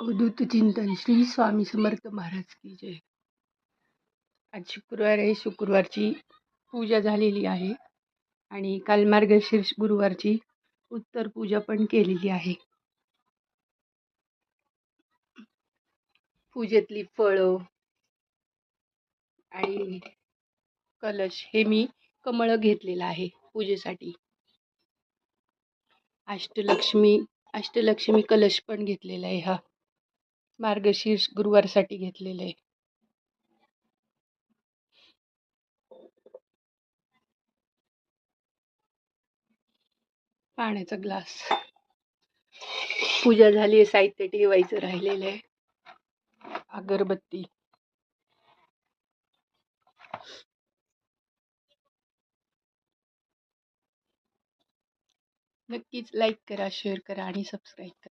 अवधूत चिंतन श्री स्वामी समर्थ महाराज की जय. आज शुक्रवार आहे. शुक्रवारची पूजा झालेली आहे आणि काल मार्गशीर्ष गुरुवारची उत्तर पूजा पण केलेली आहे. पूजेतली फळं आणि कलश हे मी कमळ घेतलेलं आहे पूजेसाठी. अष्टलक्ष्मी कलश पण घेतलेला आहे. हा मार्गशीर्ष गुरुवारसाठी घेतलेला आहे. पाण्याचा ग्लास. पूजा झाली आहे. साहित्य ठेवायचं राहिलेलं आहे. अगरबत्ती. नक्कीच लाईक करा, शेअर करा आणि सबस्क्राईब करा.